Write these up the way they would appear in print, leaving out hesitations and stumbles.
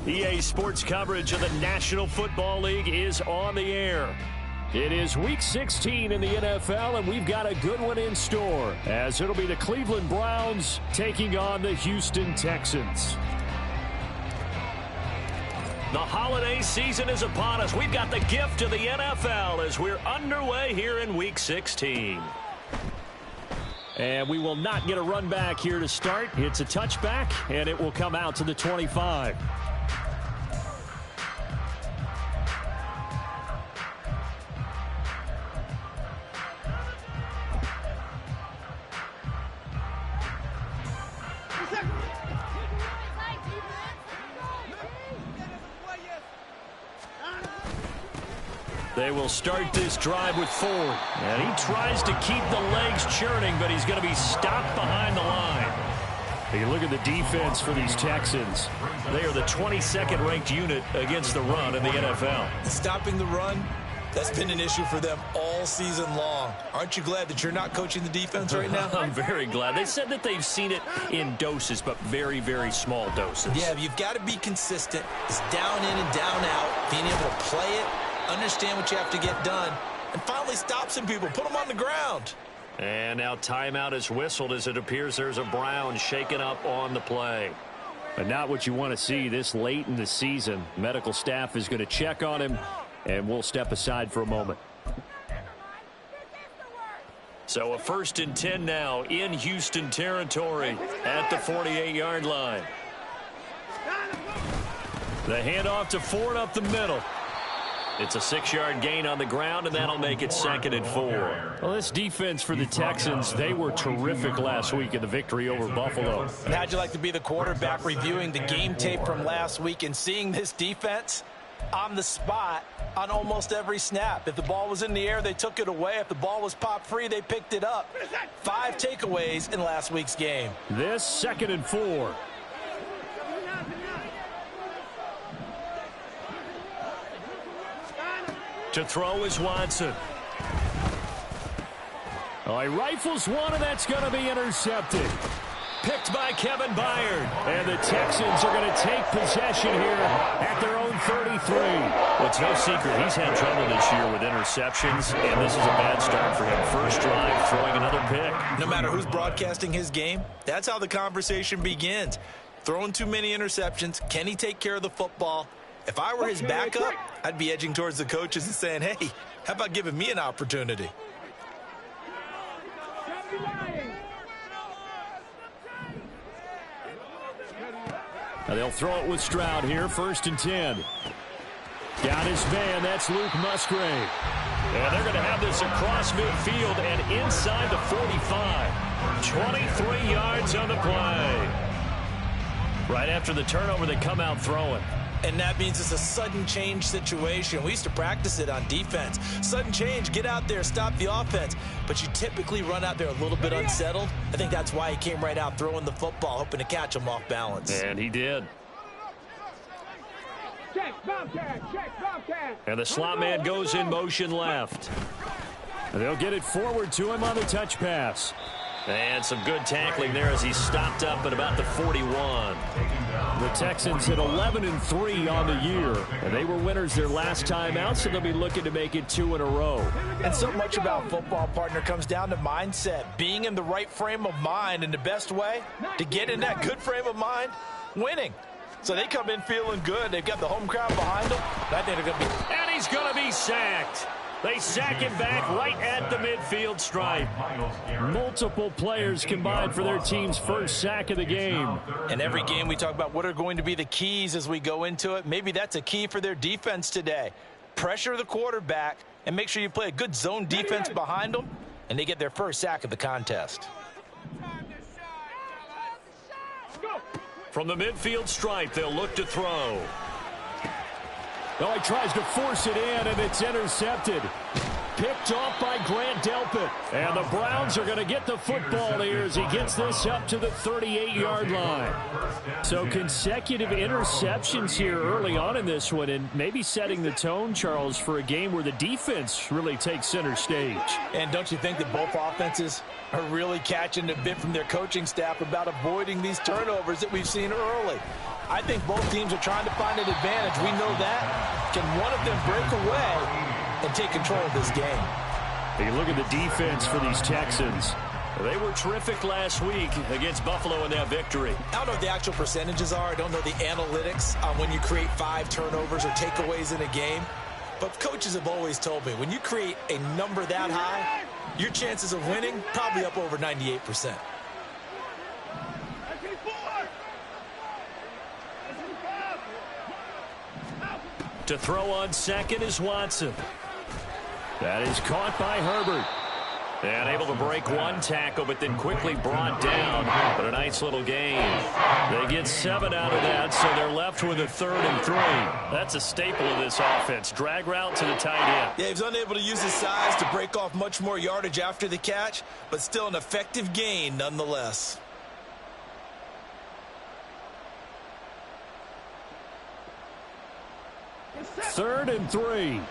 EA Sports coverage of the National Football League is on the air. It is Week 16 in the NFL, and we've got a good one in store, as it'll be the Cleveland Browns taking on the Houston Texans. The holiday season is upon us. We've got the gift of the NFL as we're underway here in Week 16. And we will not get a run back here to start. It's a touchback, and it will come out to the 25. They will start this drive with Ford. And he tries to keep the legs churning, but he's going to be stopped behind the line. You look at the defense for these Texans. They are the 22nd ranked unit against the run in the NFL. Stopping the run, that's been an issue for them all season long. Aren't you glad that you're not coaching the defense right now? I'm very glad. They said that they've seen it in doses, but very, very small doses. Yeah, you've got to be consistent. It's down in and down out, being able to play it, understand what you have to get done, and finally stop some people, put them on the ground. And now timeout is whistled as it appears there's a Brown shaken up on the play. But not what you want to see this late in the season. Medical staff is going to check on him, and we'll step aside for a moment. So a 1st and 10 now in Houston territory at the 48-yard line. The handoff to Ford up the middle. It's a 6-yard gain on the ground, and that'll make it 2nd and 4. Well, this defense for the Texans, they were terrific last week in the victory over Buffalo. And how'd you like to be the quarterback reviewing the game tape from last week and seeing this defense on the spot on almost every snap? If the ball was in the air, they took it away. If the ball was popped free, they picked it up. 5 takeaways in last week's game. This 2nd and 4. To throw is Watson. Oh, he rifles one, and that's going to be intercepted. Picked by Kevin Byard. And the Texans are going to take possession here at their own 33. Well, it's no secret he's had trouble this year with interceptions, and this is a bad start for him. First drive, throwing another pick. No matter who's broadcasting his game, that's how the conversation begins. Throwing too many interceptions, can he take care of the football? If I were his backup, I'd be edging towards the coaches and saying, hey, how about giving me an opportunity? Now they'll throw it with Stroud here, 1st and 10. Got his man, that's Luke Musgrave. And they're going to have this across midfield and inside the 45. 23 yards on the play. Right after the turnover, they come out throwing. And that means it's a sudden change situation. We used to practice it on defense. Sudden change, get out there, stop the offense. But you typically run out there a little bit unsettled. I think that's why he came right out throwing the football, hoping to catch him off balance. And he did. And the slot man goes in motion left. And they'll get it forward to him on the touch pass. And some good tackling there as he stopped up at about the 41. The Texans hit 11-3 on the year, and they were winners their last time out, so they'll be looking to make it 2 in a row. And so much about football, partner, comes down to mindset, being in the right frame of mind, and the best way to get in that good frame of mind, winning. So they come in feeling good. They've got the home crowd behind them. I think they're going to be. And he's going to be sacked. They sack him back right at the midfield stripe. Multiple players combined for their team's first sack of the game. And every game we talk about what are going to be the keys as we go into it. Maybe that's a key for their defense today. Pressure the quarterback and make sure you play a good zone defense behind them, and they get their first sack of the contest. From the midfield stripe, they'll look to throw. Oh, he tries to force it in, and it's intercepted. Picked off by Grant Delpit. And the Browns are going to get the football here as he gets this up to the 38-yard line. So consecutive interceptions here early on in this one, and maybe setting the tone, Charles, for a game where the defense really takes center stage. And don't you think that both offenses are really catching a bit from their coaching staff about avoiding these turnovers that we've seen early? I think both teams are trying to find an advantage. We know that. Can one of them break away and take control of this game? You look at the defense for these Texans. They were terrific last week against Buffalo in that victory. I don't know what the actual percentages are. I don't know the analytics on when you create 5 turnovers or takeaways in a game. But coaches have always told me, when you create a number that high, your chances of winning probably up over 98%. To throw on second is Watson. That is caught by Herbert. And able to break one tackle, but then quickly brought down. But a nice little gain. They get 7 out of that, so they're left with a 3rd and 3. That's a staple of this offense. Drag route to the tight end. Yeah, he was unable to use his size to break off much more yardage after the catch, but still an effective gain nonetheless. Third and 3.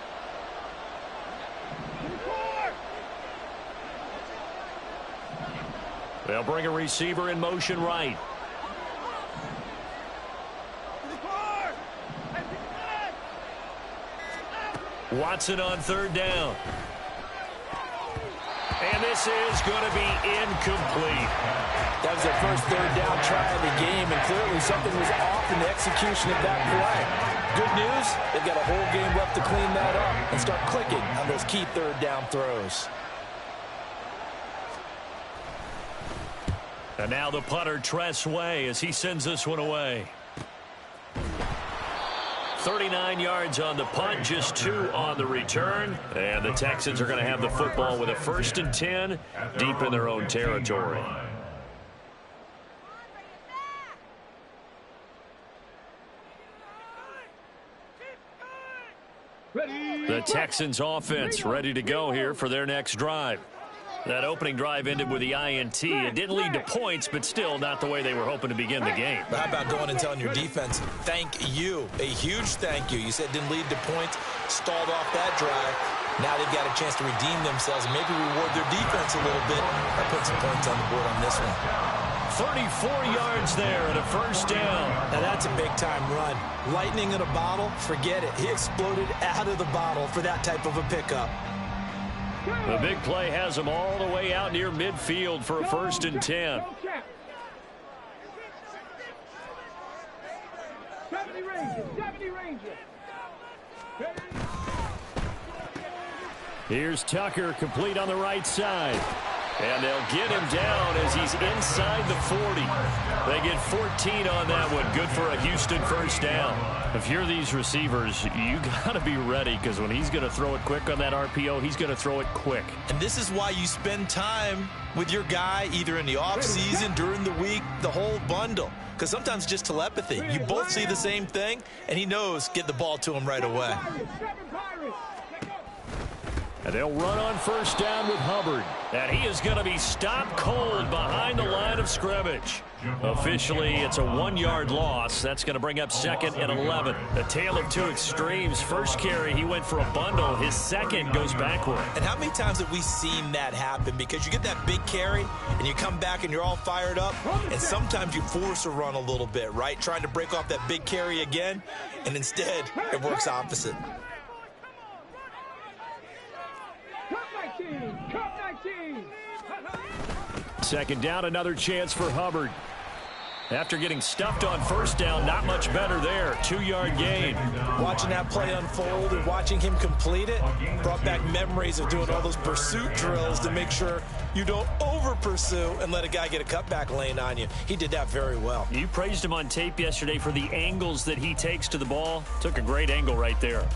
They'll bring a receiver in motion right. Watson on 3rd down. And this is going to be incomplete. That was their first 3rd down try of the game, and clearly something was off in the execution of that play. Good news, they've got a whole game left to clean that up and start clicking on those key 3rd down throws. And now the punter, Tress Way, as he sends this one away. 39 yards on the punt, just 2 on the return. And the Texans are going to have the football with a 1st and 10 deep in their own territory. The Texans offense ready to go here for their next drive. That opening drive ended with the INT. It didn't lead to points, but still not the way they were hoping to begin the game. But how about going and telling your defense, thank you, a huge thank you. You said didn't lead to points, stalled off that drive. Now they've got a chance to redeem themselves and maybe reward their defense a little bit by putting some points on the board on this one. 34 yards there and a 1st down. Now that's a big-time run. Lightning in a bottle, forget it. He exploded out of the bottle for that type of a pickup. The big play has him all the way out near midfield for a 1st and 10. Here's Tucker, complete on the right side. And they'll get him down as he's inside the 40. They get 14 on that one. Good for a Houston 1st down. If you're these receivers, you got to be ready, because when he's going to throw it quick on that RPO, he's going to throw it quick. And this is why you spend time with your guy either in the offseason, during the week, the whole bundle. Because sometimes just telepathy. You both see the same thing, and he knows get the ball to him right away. And they'll run on 1st down with Hubbard. And he is going to be stopped cold behind the line of scrimmage. Officially, it's a 1-yard loss. That's going to bring up 2nd and 11. A tale of 2 extremes. First carry, he went for a bundle. His second goes backward. And how many times have we seen that happen? Because you get that big carry, and you come back and you're all fired up, and sometimes you force a run a little bit, right? Trying to break off that big carry again, and instead, it works opposite. Second down, another chance for Hubbard. After getting stuffed on 1st down, not much better there. 2-yard gain. Watching that play unfold and watching him complete it brought back memories of doing all those pursuit drills to make sure you don't over-pursue and let a guy get a cutback lane on you. He did that very well. You praised him on tape yesterday for the angles that he takes to the ball. Took a great angle right there.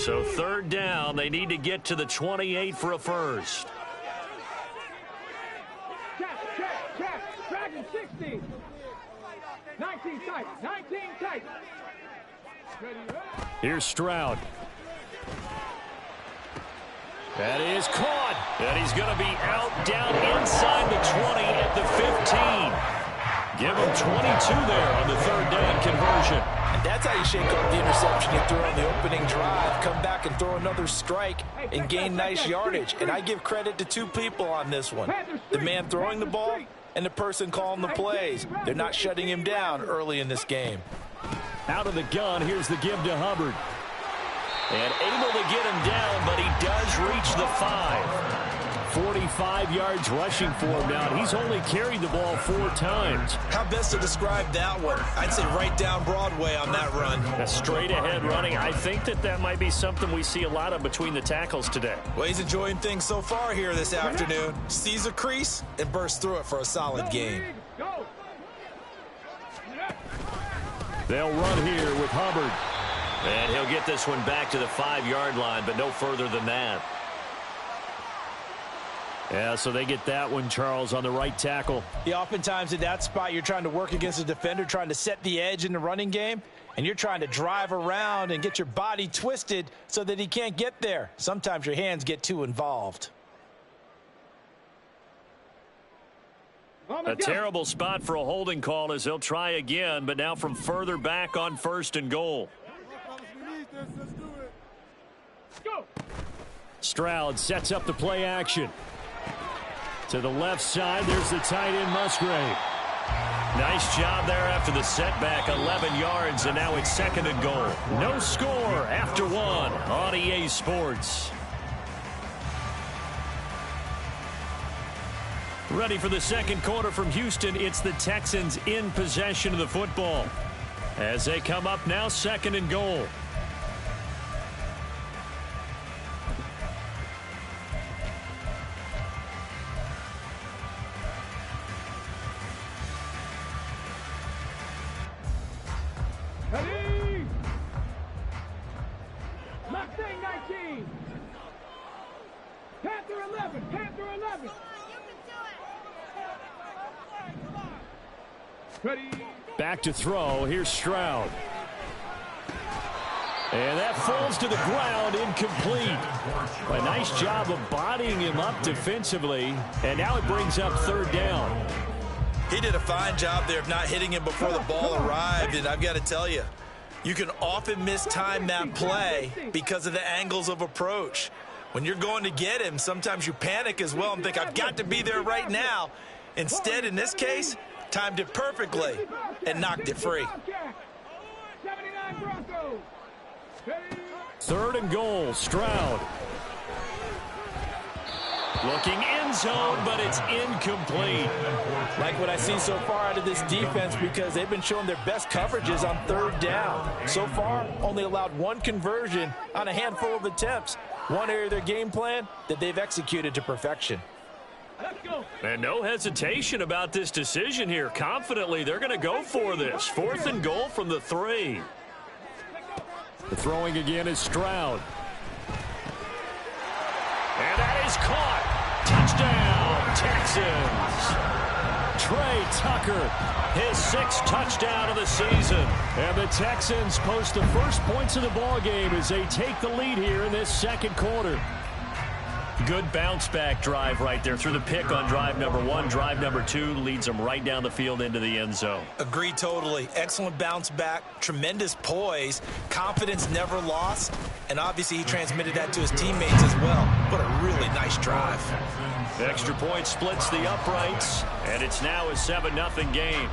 So third down, they need to get to the 28 for a first. Check. Dragon 60. 19 tight. 19 tight. Here's Stroud. That is caught. And he's going to be out down inside the 20 at the 15. Give him 22 there on the third down conversion. And that's how you shake off the interception you threw on the opening drive. Come back and throw another strike and gain nice yardage. And I give credit to two people on this one. The man throwing the ball and the person calling the plays. They're not shutting him down early in this game. Out of the gun, here's the give to Hubbard. And able to get him down, but he does reach the 5. 45 yards rushing for him now. He's only carried the ball 4 times. How best to describe that one? I'd say right down Broadway on that run. A straight ahead running. I think that might be something we see a lot of between the tackles today. Well, he's enjoying things so far here this afternoon. Sees a crease and bursts through it for a solid game. They'll run here with Hubbard. And he'll get this one back to the 5-yard line, but no further than that. Yeah, so they get that one, Charles, on the right tackle. Yeah, oftentimes in that spot, you're trying to work against a defender, trying to set the edge in the running game, and you're trying to drive around and get your body twisted so that he can't get there. Sometimes your hands get too involved. A terrible spot for a holding call as they'll try again, but now from further back on 1st and goal. Stroud sets up the play action. To the left side, there's the tight end Musgrave. Nice job there after the setback, 11 yards, and now it's 2nd and goal. No score after 1 on EA Sports. Ready for the second quarter from Houston. It's the Texans in possession of the football. As they come up now, 2nd and goal. Ready! Mustang 19. Panther 11. Panther 11. Ready. Back to throw. Here's Stroud. And that falls to the ground, incomplete. A nice job of bodying him up defensively. And now it brings up 3rd down. He did a fine job there of not hitting him before the ball arrived, and I've got to tell you, you can often mistime that play because of the angles of approach. When you're going to get him, sometimes you panic as well and think, I've got to be there right now. Instead, in this case, timed it perfectly and knocked it free. 3rd and goal, Stroud. Looking end zone, but it's incomplete. Like what I've seen so far out of this defense because they've been showing their best coverages on 3rd down. So far, only allowed 1 conversion on a handful of attempts. One area of their game plan that they've executed to perfection. And no hesitation about this decision here. Confidently, they're going to go for this. 4th and goal from the 3. The throwing again is Stroud. And that is caught. Touchdown, Texans. Trey Tucker, his 6th touchdown of the season. And the Texans post the first points of the ballgame as they take the lead here in this 2nd quarter. Good bounce-back drive right there through the pick on drive number 1. Drive number 2 leads them right down the field into the end zone. Agree totally. Excellent bounce back, tremendous poise, confidence never lost, and obviously he transmitted that to his teammates as well. What a really nice drive. The extra point splits the uprights, and it's now a 7-0 game.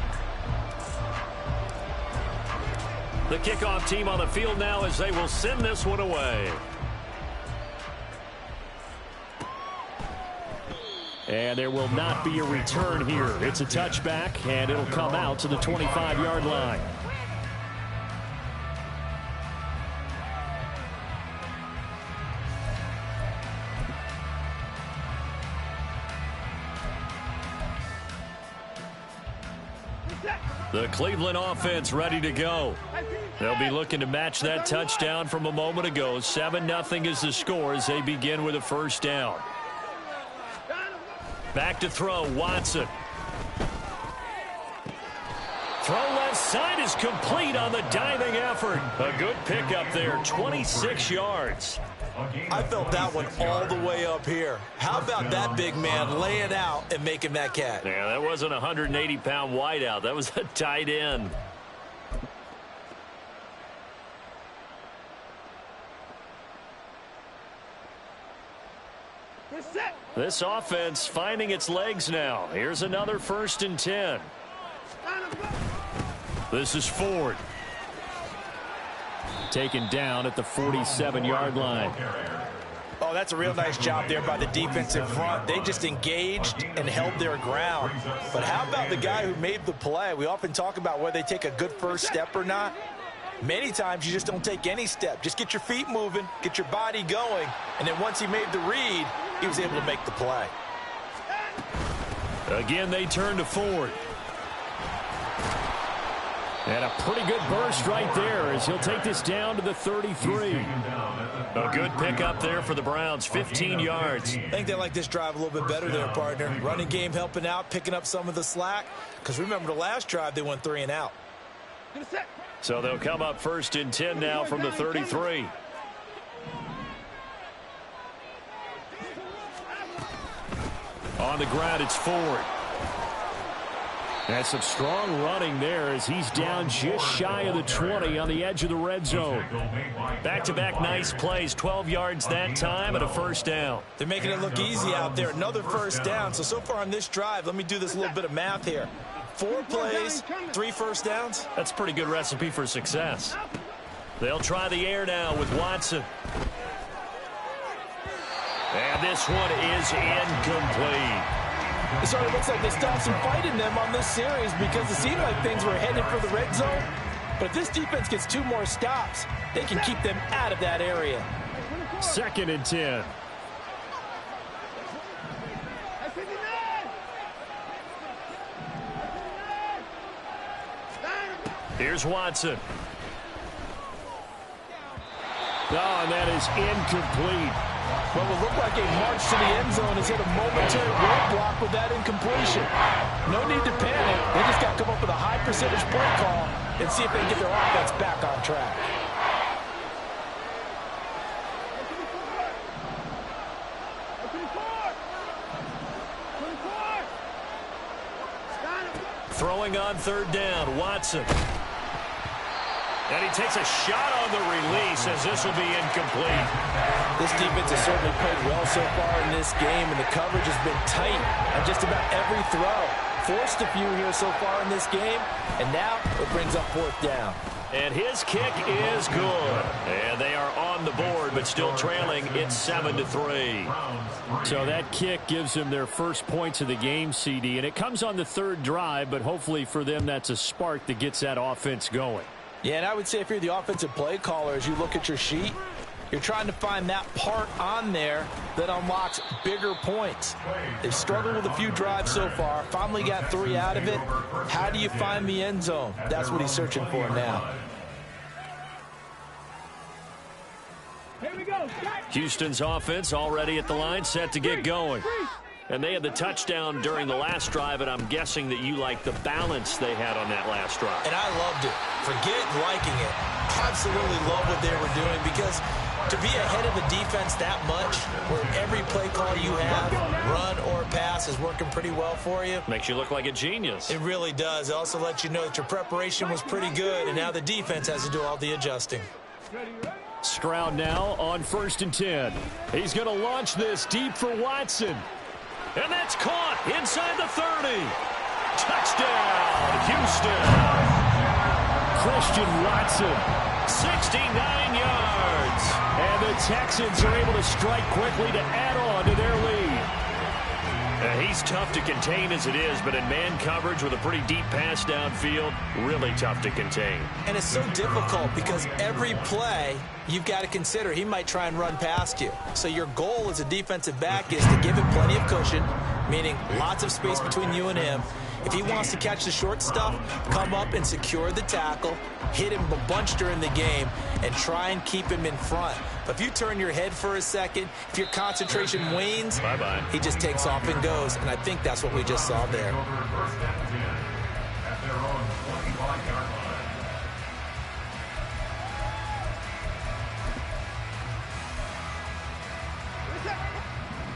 The kickoff team on the field now as they will send this one away. And there will not be a return here. It's a touchback, and it'll come out to the 25-yard line. The Cleveland offense ready to go. They'll be looking to match that touchdown from a moment ago. 7-0 is the score as they begin with a first down. Back to throw, Watson. Throw left side is complete on the diving effort. A good pickup there, 26 yards. I felt that one all the way up here. How about that big man laying out and making that catch? Yeah, that wasn't a 180-pound wideout. That was a tight end. This offense finding its legs now. Here's another 1st and 10. This is Ford. Taken down at the 47-yard line. Oh, that's a real nice job there by the defensive front. They just engaged and held their ground. But how about the guy who made the play? We often talk about whether they take a good first step or not. Many times you just don't take any step. Just get your feet moving, get your body going, and then once he made the read, he was able to make the play. Again, they turn to Ford. And a pretty good burst right there as he'll take this down to the 33. A good pickup there for the Browns, 15 yards. I think they like this drive a little bit better there, partner. Running game helping out, picking up some of the slack. Because remember, the last drive, they went 3 and out. So they'll come up 1st and 10 now from the 33. On the ground, it's Ford. That's some strong running there as he's down just shy of the 20 on the edge of the red zone. Back-to-back nice plays, 12 yards that time and a first down. They're making it look easy out there. Another first down. So far on this drive, let me do this little bit of math here. 4 plays, 3 first downs. That's a pretty good recipe for success. They'll try the air now with Watson. And this one is incomplete. It sort of looks like they stopped some fight in them on this series because it seemed like things were headed for the red zone. But if this defense gets 2 more stops, they can keep them out of that area. 2nd and 10. Here's Watson. Oh, and that is incomplete. What will look like a march to the end zone has hit a momentary roadblock with that incompletion. No need to panic. They just got to come up with a high percentage play call and see if they can get their offense back on track. Throwing on 3rd down, Watson. And he takes a shot on the release as this will be incomplete. This defense has certainly played well so far in this game, and the coverage has been tight on just about every throw. Forced a few here so far in this game, and now it brings up 4th down. And his kick is good. And they are on the board, but still trailing. It's 7-3. So that kick gives them their first points of the game, CD. And it comes on the 3rd drive, but hopefully for them that's a spark that gets that offense going. Yeah, and I would say if you're the offensive play caller, as you look at your sheet, you're trying to find that part on there that unlocks bigger points. They've struggled with a few drives so far, finally got 3 out of it. How do you find the end zone? That's what he's searching for now. Here we go. Houston's offense already at the line, set to get going. And they had the touchdown during the last drive, and I'm guessing that you like the balance they had on that last drive. And I loved it. Forget liking it. Absolutely love what they were doing because to be ahead of the defense that much, where every play call you have, run or pass, is working pretty well for you. Makes you look like a genius. It really does. It also lets you know that your preparation was pretty good, and now the defense has to do all the adjusting. Stroud now on 1st and 10. He's going to launch this deep for Watson. And that's caught inside the 30. Touchdown, Houston. Christian Watson, 69 yards. And the Texans are able to strike quickly to add on to their lead. He's tough to contain as it is, but in man coverage with a pretty deep pass downfield, really tough to contain. And it's so difficult because every play you've got to consider he might try and run past you. So your goal as a defensive back is to give him plenty of cushion, meaning lots of space between you and him, If he wants to catch the short stuff, come up and secure the tackle, hit him a bunch during the game, and try and keep him in front. But if you turn your head for a second, if your concentration wanes, bye-bye, he just takes off and goes, and I think that's what we just saw there.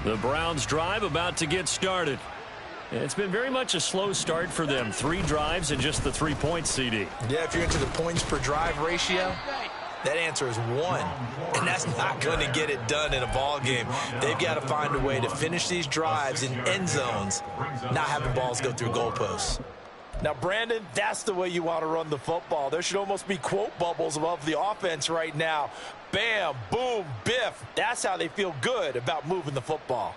The Browns drive about to get started. It's been very much a slow start for them. 3 drives and just the 3 points, CD. Yeah, if you're into the points per drive ratio, that answer is 1. And that's not going to get it done in a ball game. They've got to find a way to finish these drives in end zones, not having balls go through goalposts. Now, Brandon, that's the way you want to run the football. There should almost be quote bubbles above the offense right now. Bam, boom, biff. That's how they feel good about moving the football.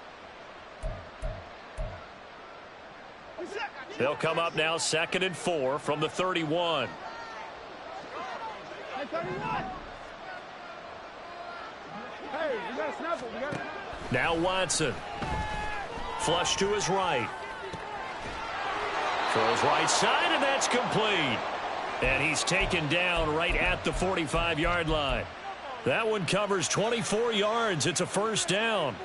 They'll come up now 2nd and 4 from the 31. Hey, we got to snap it. Now Watson. Flush to his right. Throws right side, and that's complete. And he's taken down right at the 45-yard line. That one covers 24 yards. It's a first down.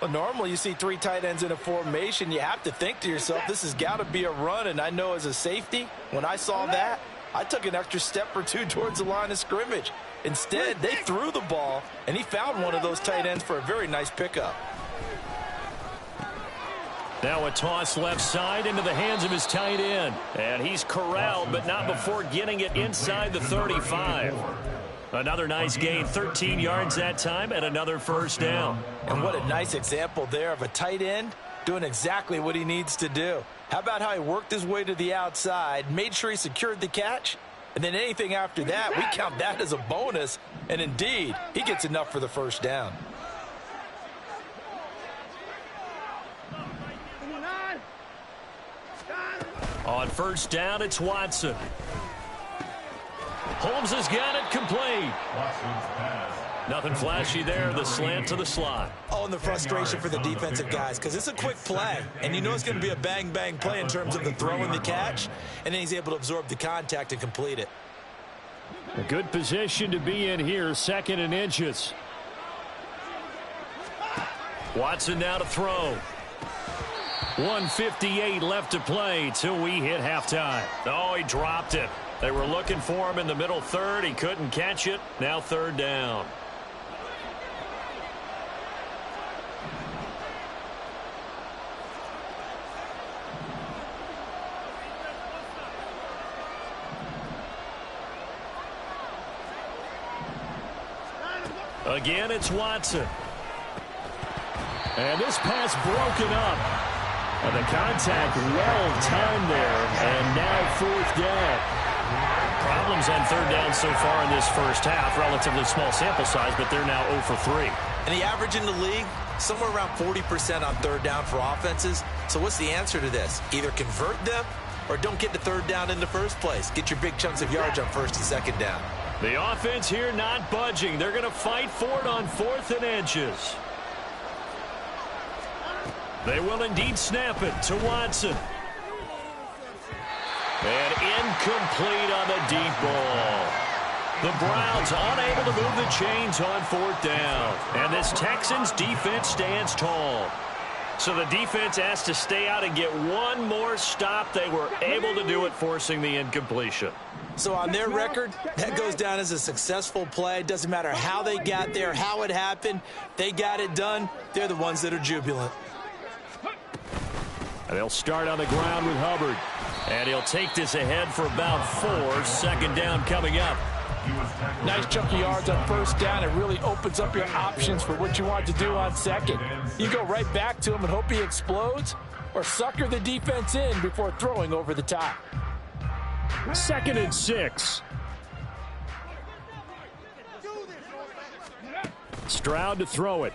Well, normally you see 3 tight ends in a formation. You have to think to yourself, this has got to be a run. And I know as a safety, when I saw that, I took an extra step or 2 towards the line of scrimmage. Instead, they threw the ball, and he found one of those tight ends for a very nice pickup. Now a toss left side into the hands of his tight end. And he's corralled, but not before getting it inside the 35. Another nice gain, 13 yards that time, and another first down. And what a nice example there of a tight end doing exactly what he needs to do. How about how he worked his way to the outside, made sure he secured the catch, and then anything after that, we count that as a bonus. And indeed, he gets enough for the first down. On first down, it's Watson. Holmes has got it complete. Nothing flashy there. The slant to the slot. Oh, and the frustration for the defensive guys, because it's a quick play, and you know it's going to be a bang-bang play in terms of the throw and the catch, and then he's able to absorb the contact and complete it. A good position to be in here, 2nd and inches. Watson now to throw. 1:58 left to play till we hit halftime. Oh, he dropped it. They were looking for him in the middle third. He couldn't catch it. Now 3rd down. Again, it's Watson. And this pass broken up. And the contact well-timed there, and now 4th down. Problems on 3rd down so far in this first half. Relatively small sample size, but they're now 0 for 3. And the average in the league, somewhere around 40% on 3rd down for offenses. So what's the answer to this? Either convert them or don't get to 3rd down in the first place. Get your big chunks of yards on 1st and 2nd down. The offense here not budging. They're going to fight for it on 4th and inches. They will indeed snap it to Watson. And incomplete on the deep ball. The Browns unable to move the chains on 4th down. And this Texans defense stands tall. So the defense has to stay out and get one more stop. They were able to do it, forcing the incompletion. So on their record, that goes down as a successful play. Doesn't matter how they got there, how it happened. They got it done. They're the ones that are jubilant. And they'll start on the ground with Hubbard. And he'll take this ahead for about 4. 2nd down coming up. Nice chunk of yards on 1st down. It really opens up your options for what you want to do on 2nd. You go right back to him and hope he explodes, or sucker the defense in before throwing over the top. 2nd and 6. Stroud to throw it.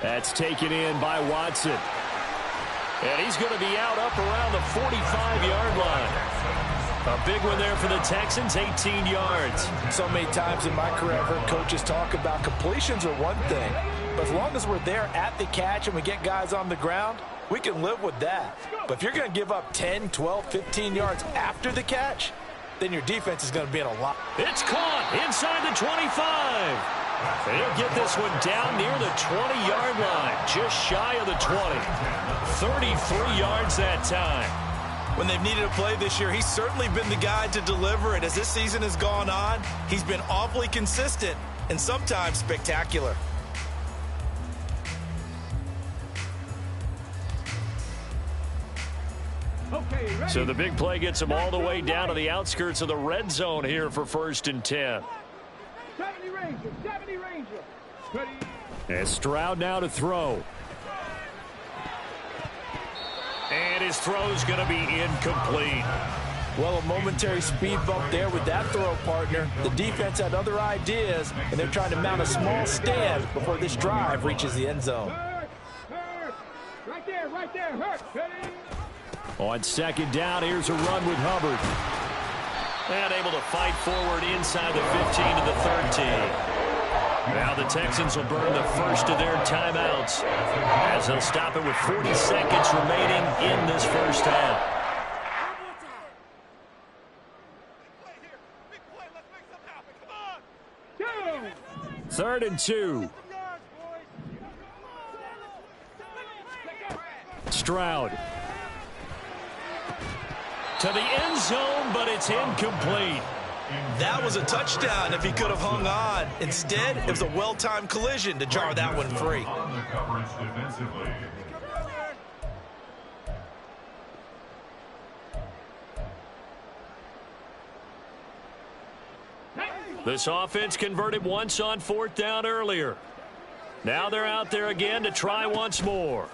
That's taken in by Watson. And he's going to be out up around the 45-yard line. A big one there for the Texans, 18 yards. So many times in my career, I've heard coaches talk about completions are one thing, But as long as we're there at the catch and we get guys on the ground, we can live with that. But if you're going to give up 10, 12, 15 yards after the catch, then your defense is going to be in a lot. It's caught inside the 25. They'll get this one down near the 20-yard line, just shy of the 20. 33 yards that time. When they've needed a play this year, he's certainly been the guy to deliver it. As this season has gone on, he's been awfully consistent and sometimes spectacular. So the big play gets him all the way down to the outskirts of the red zone here for 1st and 10. 70 Ranger. And Stroud now to throw. And his throw's going to be incomplete. Well, a momentary speed bump there with that throw, partner. The defense had other ideas, and they're trying to mount a small stand before this drive reaches the end zone. Right there, hurt. On 2nd down, here's a run with Hubbard. And able to fight forward inside the 15 to the 13. Now the Texans will burn the first of their timeouts as they'll stop it with 40 seconds remaining in this first half. Third and 2. Stroud. To the end zone, but it's incomplete. That was a touchdown if he could have hung on. Instead, it was a well-timed collision to jar that one free. This offense converted once on 4th down earlier. Now they're out there again to try once more.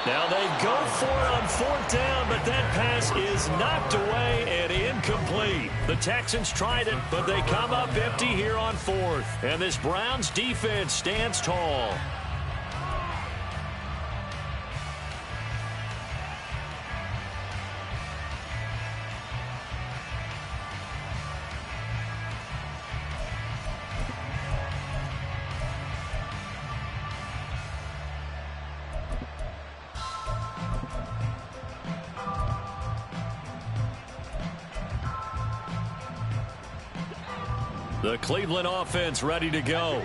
Now they go for it on 4th down, but that pass is knocked away and incomplete. The Texans tried it, but they come up empty here on 4th. And this Browns defense stands tall. The Cleveland offense ready to go.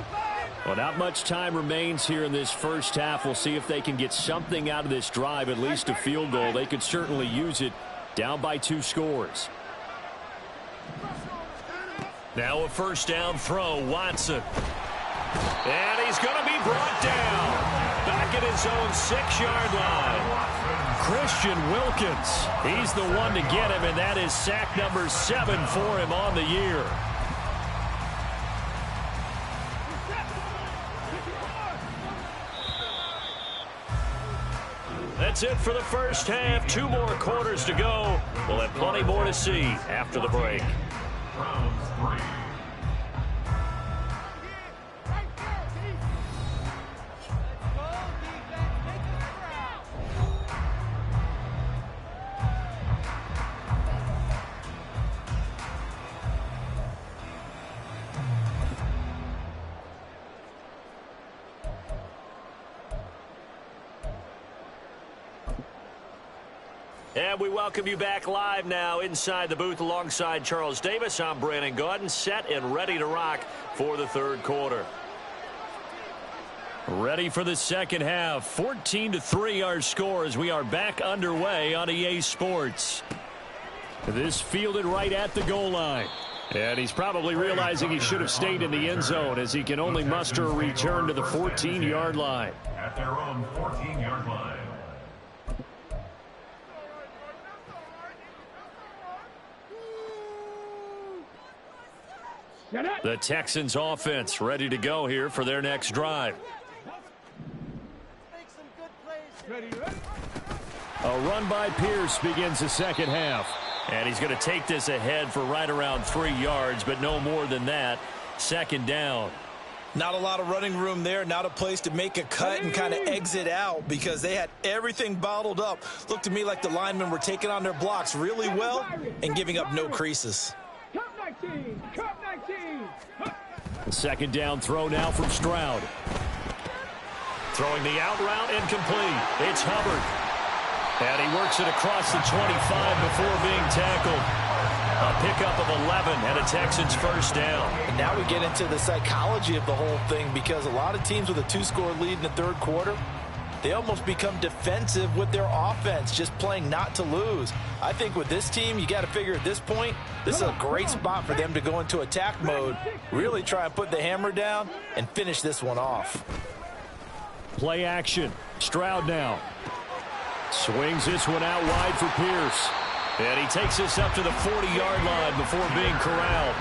Well, not much time remains here in this first half. We'll see if they can get something out of this drive, at least a field goal. They could certainly use it, down by 2 scores. Now a 1st down throw, Watson. And he's going to be brought down. Back at his own 6-yard line. Christian Wilkins, he's the one to get him, and that is sack number 7 for him on the year. That's it for the first half. 2 more quarters to go. We'll have plenty more to see after the break. And we welcome you back live now inside the booth alongside Charles Davis. I'm Brandon Godz, set and ready to rock for the 3rd quarter. Ready for the second half. 14-3 our score as we are back underway on EA Sports. This fielded right at the goal line. And he's probably realizing he should have stayed in the end zone as he can only muster a return to the 14-yard line. At their own 14-yard line. The Texans offense ready to go here for their next drive. A run by Pierce begins the second half. And he's going to take this ahead for right around 3 yards, but no more than that. 2nd down. Not a lot of running room there, not a place to make a cut and kind of exit out because they had everything bottled up. Looked to me like the linemen were taking on their blocks really well and giving up no creases. Cup 19! The second down throw now from Stroud. Throwing the out route incomplete. It's Hubbard. And he works it across the 25 before being tackled. A pickup of 11 and a Texans first down. And now we get into the psychology of the whole thing, because a lot of teams with a 2-score lead in the third quarter, they almost become defensive with their offense, just playing not to lose. I think with this team, you got to figure at this point, this is a great spot for them to go into attack mode, really try and put the hammer down and finish this one off. Play action. Stroud now. Swings this one out wide for Pierce. And he takes this up to the 40-yard line before being corralled.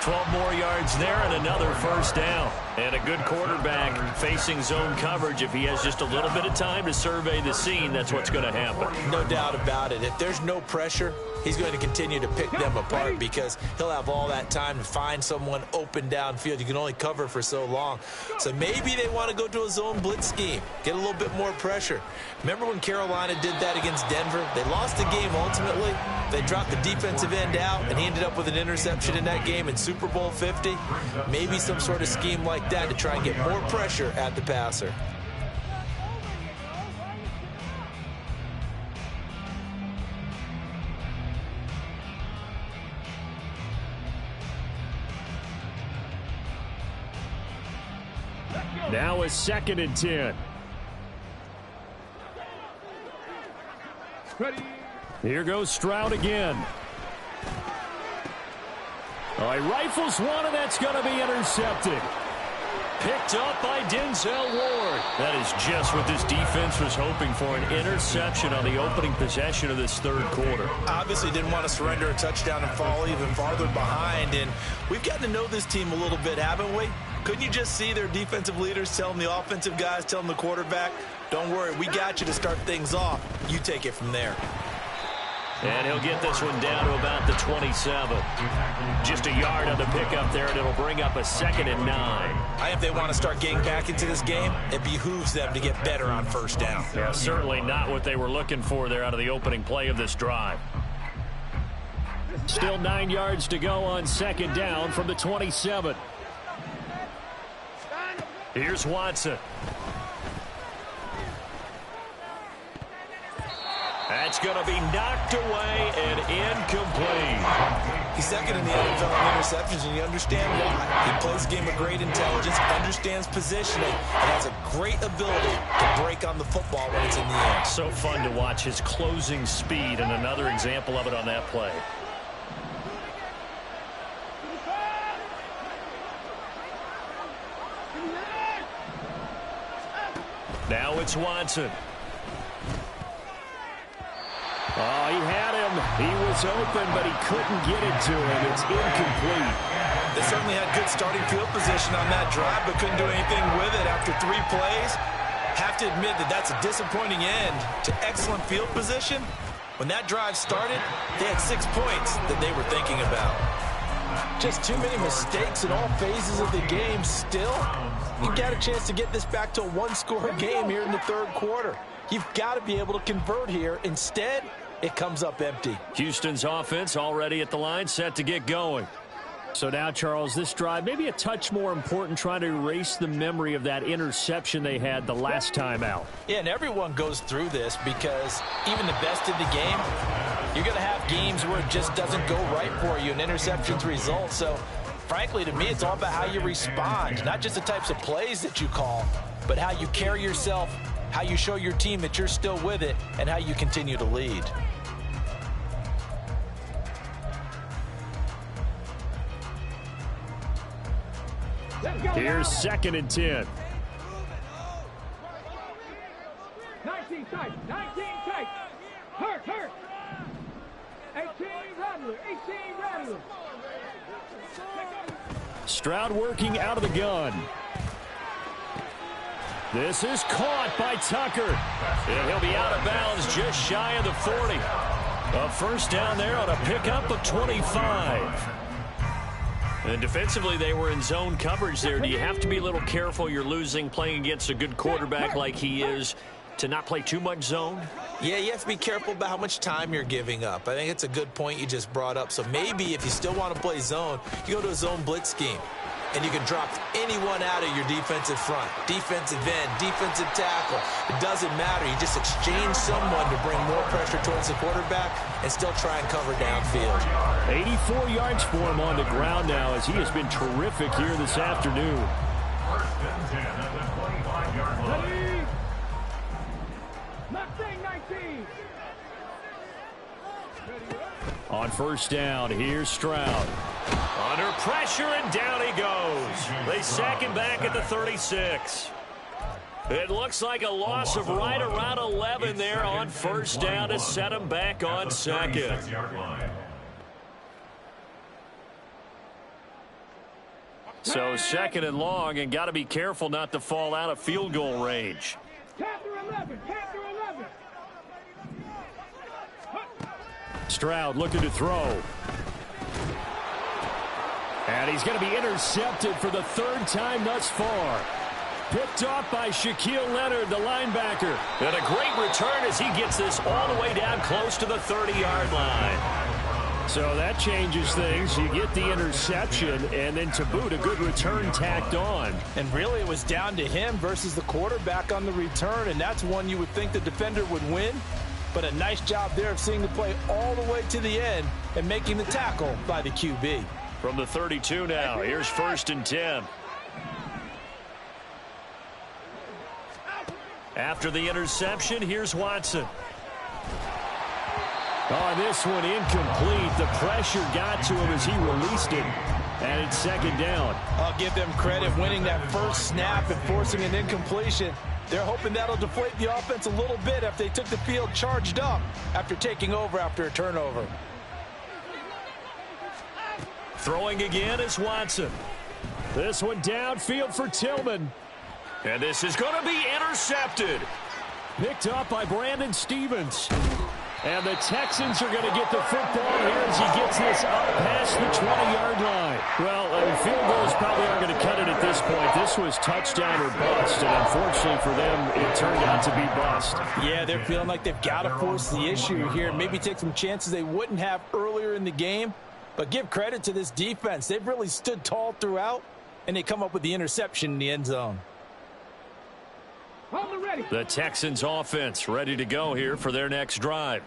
12 more yards there and another first down. And a good quarterback facing zone coverage. If he has just a little bit of time to survey the scene, that's what's going to happen. No doubt about it. If there's no pressure, he's going to continue to pick them apart, because he'll have all that time to find someone open downfield. You can only cover for so long. So maybe they want to go to a zone blitz scheme, get a little bit more pressure. Remember when Carolina did that against Denver? They lost the game ultimately. They dropped the defensive end out, and he ended up with an interception in that game in Super Bowl 50. Maybe some sort of scheme like that to try and get more pressure at the passer. Now a 2nd and 10. Ready. Here goes Stroud again. All right, rifles one, and that's going to be intercepted. Picked up by Denzel Ward. That is just what this defense was hoping for, an interception on the opening possession of this third quarter. Obviously didn't want to surrender a touchdown and fall even farther behind, and we've gotten to know this team a little bit, haven't we? Couldn't you just see their defensive leaders telling the offensive guys, telling the quarterback, don't worry, we got you to start things off. You take it from there. And he'll get this one down to about the 27. Just a yard on the pickup there, and it'll bring up a 2nd and 9. If they want to start getting back into this game, it behooves them to get better on first down. Yeah, certainly not what they were looking for there out of the opening play of this drive. Still 9 yards to go on 2nd down from the 27. Here's Watson. That's going to be knocked away and incomplete. He's second in the NFL in interceptions, and you understand why. He plays a game of great intelligence, understands positioning, and has a great ability to break on the football when it's in the air. So fun to watch his closing speed, and another example of it on that play. Now it's Watson. Oh, he had him. He was open, but he couldn't get it to him. It's incomplete. They certainly had good starting field position on that drive, but couldn't do anything with it after 3 plays. Have to admit that that's a disappointing end to excellent field position. When that drive started, they had 6 points that they were thinking about. Just too many mistakes in all phases of the game. Still, you got a chance to get this back to a 1-score game here in the third quarter. You've got to be able to convert here. Instead, it comes up empty. Houston's offense already at the line, set to get going. So now, Charles, this drive maybe a touch more important, trying to erase the memory of that interception they had the last time out. Yeah, and everyone goes through this, because even the best in the game, you're going to have games where it just doesn't go right for you, and interceptions result. So, frankly, to me, it's all about how you respond, not just the types of plays that you call, but how you carry yourself, how you show your team that you're still with it, and how you continue to lead. Here's 2nd and 10. 19 tight. 19 tight. Hurt. 18 Rattler. 18 Rattler. Stroud working out of the gun. This is caught by Tucker. And he'll be out of bounds just shy of the 40. A first down there on a pickup of 25. And defensively, they were in zone coverage there. Do you have to be a little careful? You're losing, playing against a good quarterback like he is, to not play too much zone? Yeah, you have to be careful about how much time you're giving up. I think it's a good point you just brought up. So maybe if you still want to play zone, you go to a zone blitz scheme. and you can drop anyone out of your defensive front. Defensive end, defensive tackle. It doesn't matter. You just exchange someone to bring more pressure towards the quarterback and still try and cover downfield. 84 yards for him on the ground now as he has been terrific here this afternoon. First and 10 at the 25-yard line. Mustang 19. On first down, here's Stroud. Under pressure, and down he goes. They sack him back at the 36. It looks like a loss of right around 11 there on first down to set him back on second. So second and long, and got to be careful not to fall out of field goal range. Panther 11. Panther 11. Stroud looking to throw. And he's going to be intercepted for the third time thus far. Picked off by Shaquille Leonard, the linebacker. And a great return as he gets this all the way down close to the 30-yard line. So that changes things. You get the interception, and then to boot, a good return tacked on. And really, it was down to him versus the quarterback on the return, and that's one you would think the defender would win. But a nice job there of seeing the play all the way to the end and making the tackle by the QB. From the 32 now, here's first and 10. After the interception, here's Watson. Oh, this one incomplete. The pressure got to him as he released it. And it's second down. I'll give them credit winning that first snap and forcing an incompletion. They're hoping that'll deflate the offense a little bit after they took the field charged up after taking over after a turnover. Throwing again is Watson. This one downfield for Tillman. And this is going to be intercepted. Picked up by Brandon Stevens. And the Texans are going to get the football here as he gets this up past the 20-yard line. Well, field goals probably aren't going to cut it at this point. This was touchdown or bust, and unfortunately for them, it turned out to be bust. Yeah, they're feeling like they've got to force the issue here. Maybe take some chances they wouldn't have earlier in the game. But give credit to this defense. They've really stood tall throughout, and they come up with the interception in the end zone. The Texans offense ready to go here for their next drive.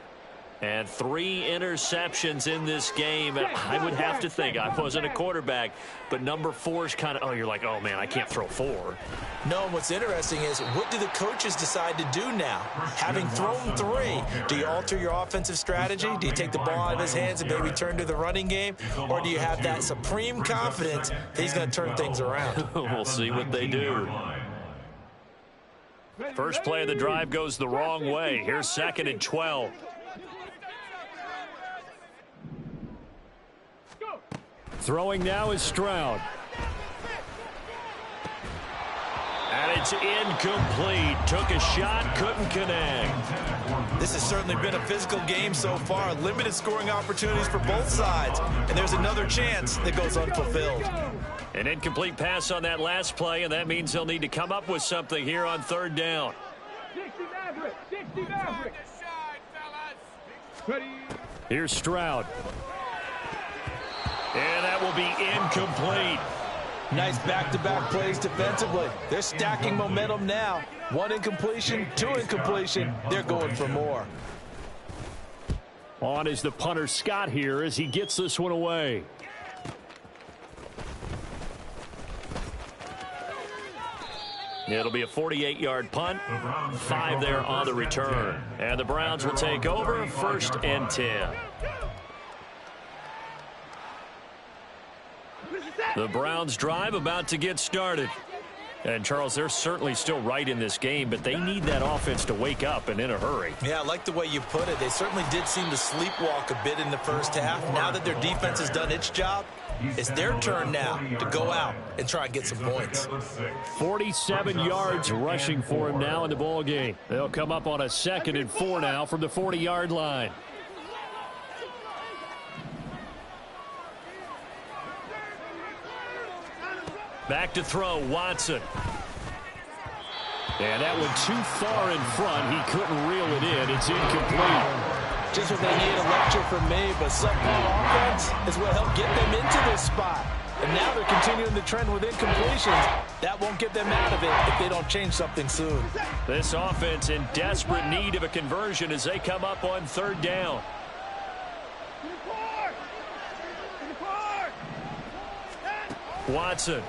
And 3 interceptions in this game. And I would have to think, I wasn't a quarterback, but number 4 is kind of, oh, you're like, oh, man, I can't throw 4. No, what's interesting is what do the coaches decide to do now? Having thrown 3, do you alter your offensive strategy? Do you take the ball out of his hands and maybe turn to the running game? Or do you have that supreme confidence that he's going to turn things around? We'll see what they do. First play of the drive goes the wrong way. Here's second and 12. Throwing now is Stroud. And it's incomplete. Took a shot, couldn't connect. This has certainly been a physical game so far. Limited scoring opportunities for both sides. And there's another chance that goes unfulfilled. An incomplete pass on that last play, and that means they'll need to come up with something here on third down. 60 Maverick. 60 Maverick. Here's Stroud. And that will be incomplete. Nice back-to-back plays defensively. They're stacking momentum now. 1 incompletion, 2 incompletion. They're going for more. On is the punter Scott here as he gets this one away. It'll be a 48-yard punt, 5 there on the return. And the Browns will take over first and 10. The Browns drive about to get started. And, Charles, they're certainly still right in this game, but they need that offense to wake up and in a hurry. Yeah, I like the way you put it. They certainly did seem to sleepwalk a bit in the first half. Now that their defense has done its job, it's their turn now to go out and try and get some points. 47 yards rushing for him now in the ball game. They'll come up on a 2nd and 4 now from the 40-yard line. Back to throw, Watson. And that one too far in front. He couldn't reel it in. It's incomplete. Just what they need, a lecture from me, but subpar offense is what helped get them into this spot. And now they're continuing the trend with incompletions. That won't get them out of it if they don't change something soon. This offense in desperate need of a conversion as they come up on third down. Watson.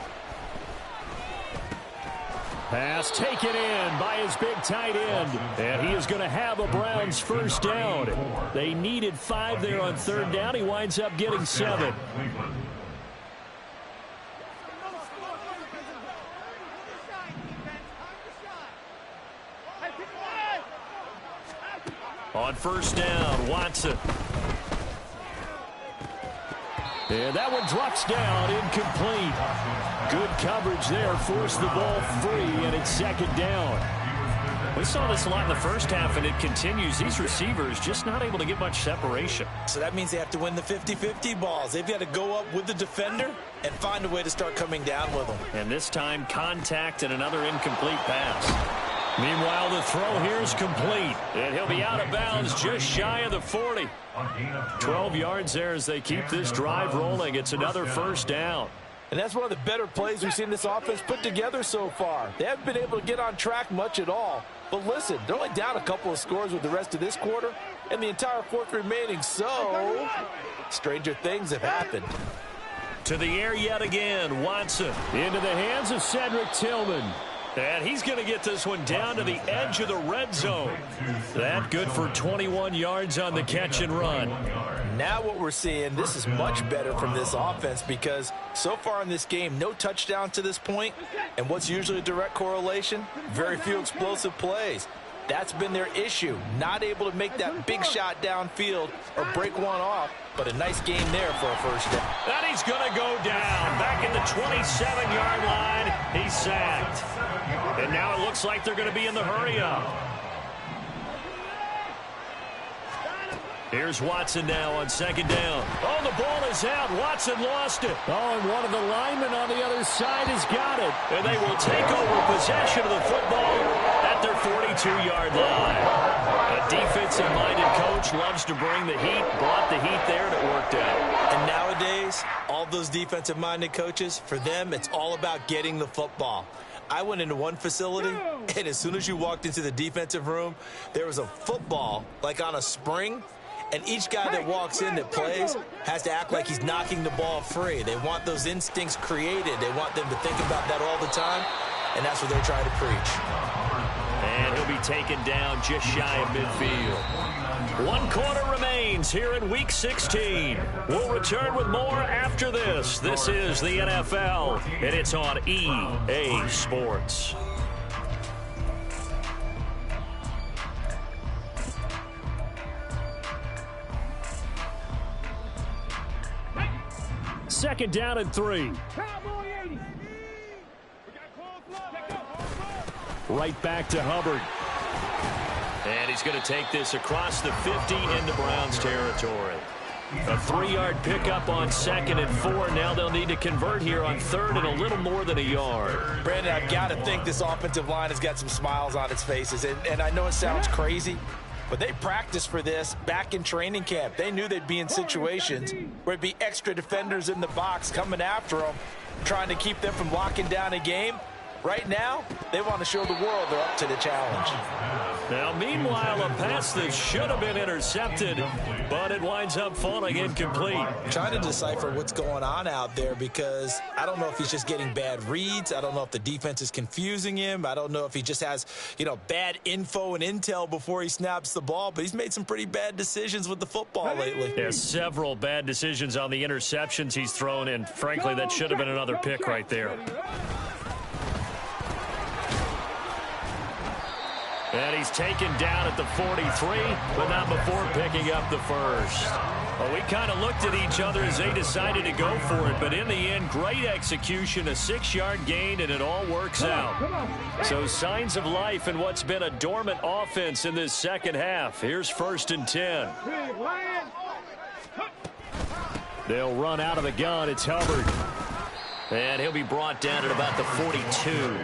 Pass taken in by his big tight end. And he is going to have a Browns first down. They needed 5 there on third down. He winds up getting 7. On first down, Watson. And that one drops down, incomplete. Good coverage there, forced the ball free, and it's second down. We saw this a lot in the first half, and it continues. These receivers just not able to get much separation. So that means they have to win the 50-50 balls. They've got to go up with the defender and find a way to start coming down with them. And this time, contact and another incomplete pass. Meanwhile, the throw here is complete, and he'll be out of bounds just shy of the 40. 12 yards there as they keep this drive rolling. It's another first down. And that's one of the better plays we've seen this offense put together so far. They haven't been able to get on track much at all. But listen, they're only down a couple of scores with the rest of this quarter and the entire fourth remaining. So, stranger things have happened. To the air yet again, Watson. Into the hands of Cedric Tillman. And he's going to get this one down to the edge of the red zone. That good for 21 yards on the catch and run. Now what we're seeing, this is much better from this offense because so far in this game, no touchdown to this point. And what's usually a direct correlation? Very few explosive plays. That's been their issue. Not able to make that big shot downfield or break one off. But a nice game there for a first down. And he's going to go down. Back at the 27-yard line. He's sacked. And now it looks like they're going to be in the hurry-up. Here's Watson now on second down. Oh, the ball is out. Watson lost it. Oh, and one of the linemen on the other side has got it. And they will take over possession of the football at their 42-yard line. A defensive-minded coach loves to bring the heat, brought the heat there, and it worked out. And nowadays, all those defensive-minded coaches, for them, it's all about getting the football. I went into one facility, and as soon as you walked into the defensive room, there was a football, like on a spring, and each guy that walks in that plays has to act like he's knocking the ball free. They want those instincts created. They want them to think about that all the time, and that's what they're trying to preach. And he'll be taken down just shy of midfield. 1 quarter remains here in Week 16. We'll return with more after this. This is the NFL, and it's on EA Sports. Second down and 3. Right back to Hubbard. And he's going to take this across the 50 into Browns territory. A 3-yard pickup on second and 4. Now they'll need to convert here on third and a little more than a yard. Brandon, I've got to think this offensive line has got some smiles on its faces. And I know it sounds crazy, but they practiced for this back in training camp. They knew they'd be in situations where it'd be extra defenders in the box coming after them, trying to keep them from locking down a game. Right now, they want to show the world they're up to the challenge. Now, meanwhile, a pass that should have been intercepted, but it winds up falling incomplete. I'm trying to decipher what's going on out there because I don't know if he's just getting bad reads. I don't know if the defense is confusing him. I don't know if he just has, bad info and intel before he snaps the ball, but he's made some pretty bad decisions with the football lately. There's several bad decisions on the interceptions he's thrown, and frankly, that should have been another pick right there. And he's taken down at the 43, but not before picking up the first. Well, we kind of looked at each other as they decided to go for it, but in the end, great execution, a 6-yard gain, and it all works out. So signs of life in what's been a dormant offense in this second half. Here's 1st and 10. They'll run out of the gun. It's Hubbard. And he'll be brought down at about the 42.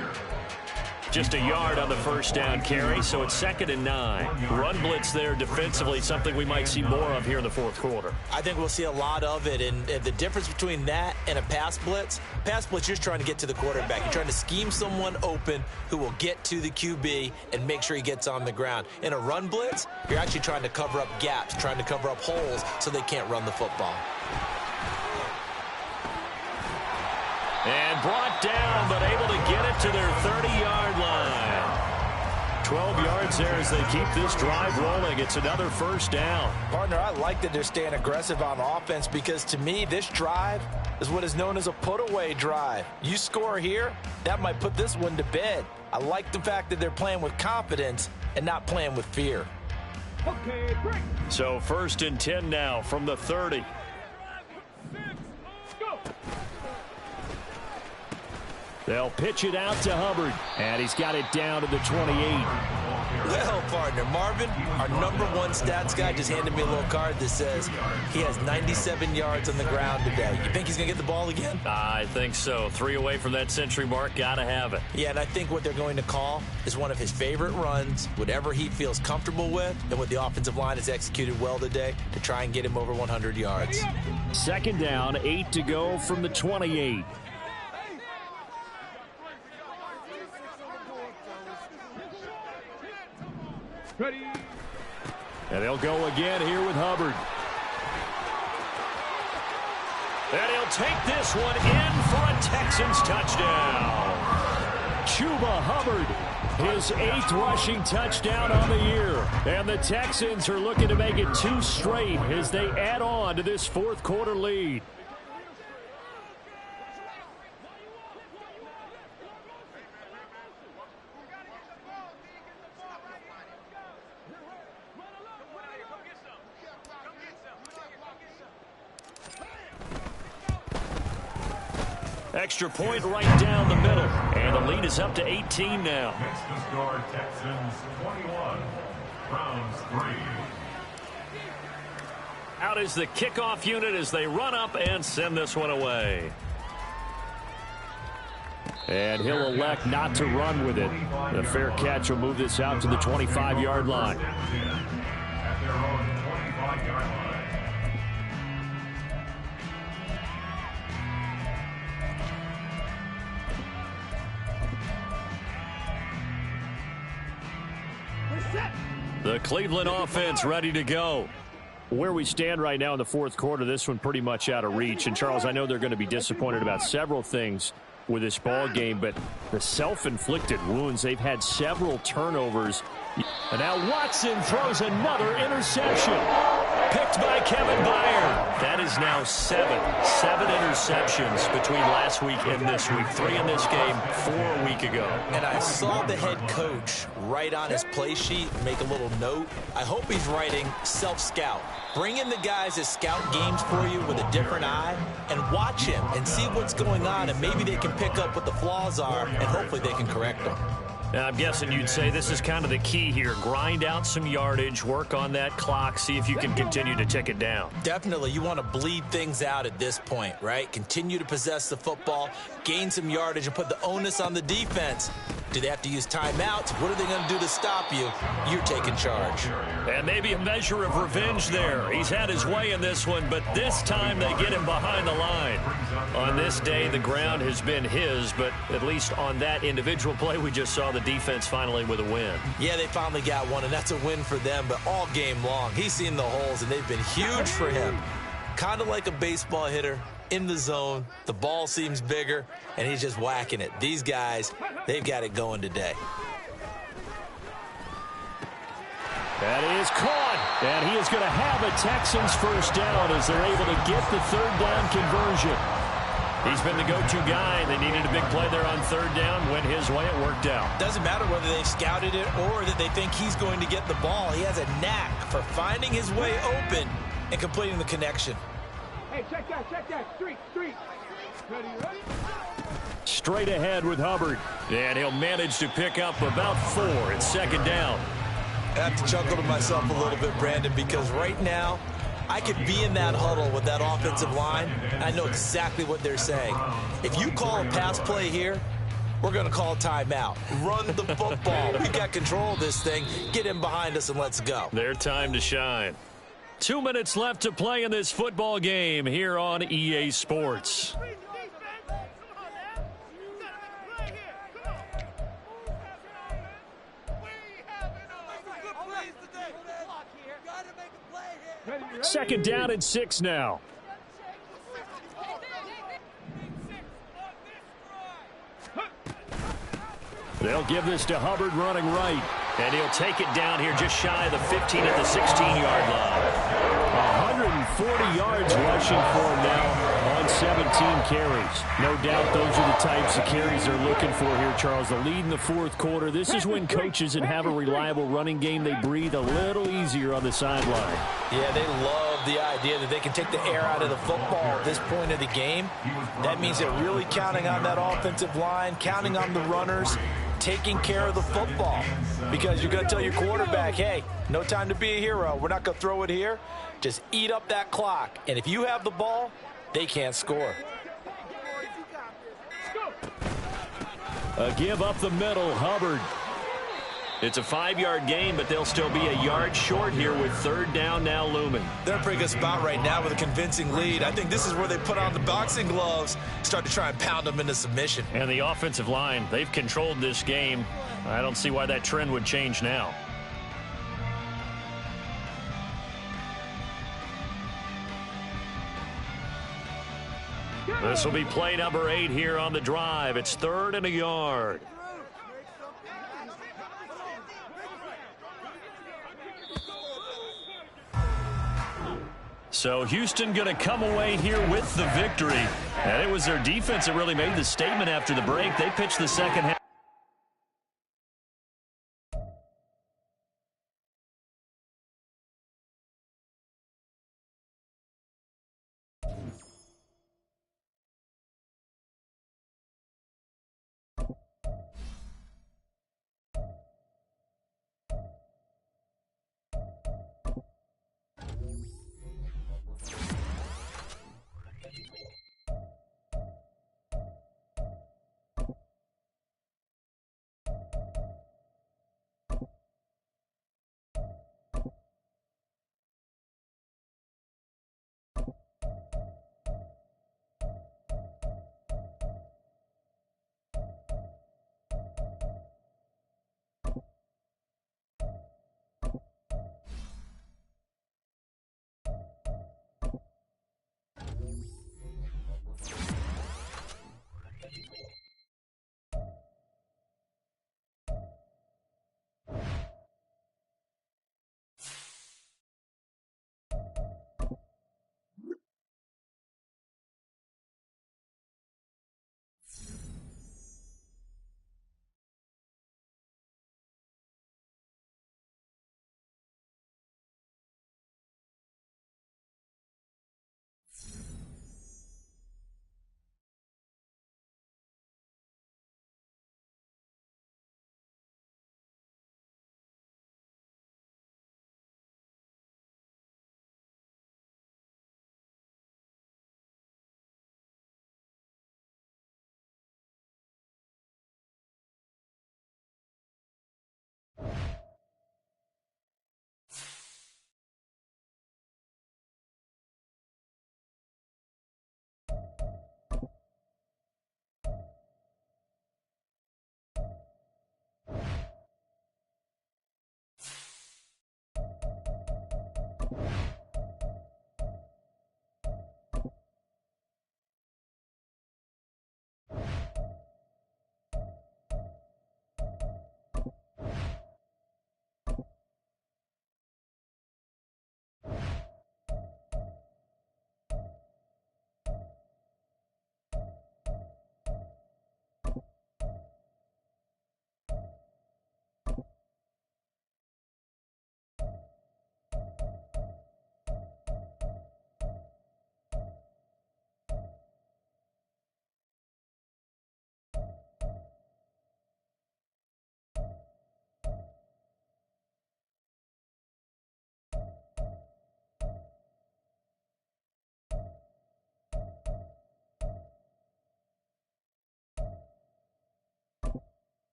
Just a yard on the first down carry, so it's 2nd and 9. Run blitz there defensively, something we might see more of here in the fourth quarter. I think we'll see a lot of it, and the difference between that and a pass blitz, you're just trying to get to the quarterback. You're trying to scheme someone open who will get to the QB and make sure he gets on the ground. In a run blitz, you're actually trying to cover up gaps, trying to cover up holes so they can't run the football. And brought down, but able to get it to their 30-yard line. 12 yards there as they keep this drive rolling. It's another first down. Partner, I like that they're staying aggressive on offense because, to me, this drive is what is known as a put-away drive. You score here, that might put this one to bed. I like the fact that they're playing with confidence and not playing with fear. Okay, break. So 1st and 10 now from the 30. Go. They'll pitch it out to Hubbard, and he's got it down to the 28. Well, partner, Marvin, our #1 stats guy, just handed me a little card that says he has 97 yards on the ground today. You think he's going to get the ball again? I think so. 3 away from that century mark. Got to have it. Yeah, and I think what they're going to call is one of his favorite runs, whatever he feels comfortable with, and what the offensive line has executed well today to try and get him over 100 yards. 2nd down, 8 to go from the 28. Ready. And they'll go again here with Hubbard. And he'll take this one in for a Texans touchdown. Chuba Hubbard, his 8th rushing touchdown on the year. And the Texans are looking to make it 2 straight as they add on to this fourth quarter lead. Extra point right down the middle. And the lead is up to 18 now. Next to score, Texans 21, Browns 3. Out is the kickoff unit as they run up and send this one away. And he'll elect not to run with it. The fair catch will move this out to the 25-yard line. At their own 25-yard line. The Cleveland offense ready to go. Where we stand right now in the fourth quarter, this one pretty much out of reach. And, Charles, I know they're going to be disappointed about several things with this ball game, but the self-inflicted wounds, they've had several turnovers. And now Watson throws another interception. Picked by Kevin Byard. That is now 7 interceptions between last week and this week. 3 in this game, 4 a week ago. And I saw the head coach write on his play sheet, make a little note. I hope he's writing self-scout. Bring in the guys that scout games for you with a different eye and watch him and see what's going on, and maybe they can pick up what the flaws are, and hopefully they can correct them. Now, I'm guessing you'd say this is kind of the key here. Grind out some yardage, work on that clock, see if you can continue to tick it down. Definitely. You want to bleed things out at this point, right? Continue to possess the football, gain some yardage, and put the onus on the defense. Do they have to use timeouts? What are they going to do to stop you? You're taking charge. And maybe a measure of revenge there. He's had his way in this one, but this time they get him behind the line. On this day, the ground has been his, but at least on that individual play, we just saw the defense finally with a win. Yeah, they finally got one, and that's a win for them, but all game long, he's seen the holes, and they've been huge for him. Kind of like a baseball hitter. In the zone, the ball seems bigger, and he's just whacking it. These guys, they've got it going today. That is caught, and he is going to have a Texans first down as they're able to get the third down conversion. He's been the go-to guy. They needed a big play there on third down. Went his way. It worked out. Doesn't matter whether they've scouted it or that they think he's going to get the ball. He has a knack for finding his way open and completing the connection. Hey, check that. Street. Ready. Straight ahead with Hubbard. And he'll manage to pick up about 4. It's second down. I have to chuckle to myself a little bit, Brandon, because right now I could be in that huddle with that offensive line, and I know exactly what they're saying. If you call a pass play here, we're going to call timeout. Run the football. We got control of this thing. Get him behind us and let's go. Their time to shine. 2 minutes left to play in this football game here on EA Sports. Second down and 6 now. They'll give this to Hubbard running right. And he'll take it down here just shy of the 15 at the 16-yard line. 140 yards rushing for him now on 17 carries. No doubt those are the types of carries they're looking for here, Charles. The lead in the fourth quarter. This is when coaches that have a reliable running game, they breathe a little easier on the sideline. Yeah, they love the idea that they can take the air out of the football at this point of the game. That means they're really counting on that offensive line, counting on the runners, taking care of the football. Because you're going to tell your quarterback, hey, no time to be a hero. We're not going to throw it here. Just eat up that clock. And if you have the ball, they can't score. A give up the middle, Hubbard. It's a 5-yard gain, but they'll still be a yard short here with third down now looming. They're in a pretty good spot right now with a convincing lead. I think this is where they put on the boxing gloves, start to try and pound them into submission. And the offensive line, they've controlled this game. I don't see why that trend would change now. This will be play number 8 here on the drive. It's 3rd and a yard. So Houston going to come away here with the victory. And it was their defense that really made the statement after the break. They pitched the second half.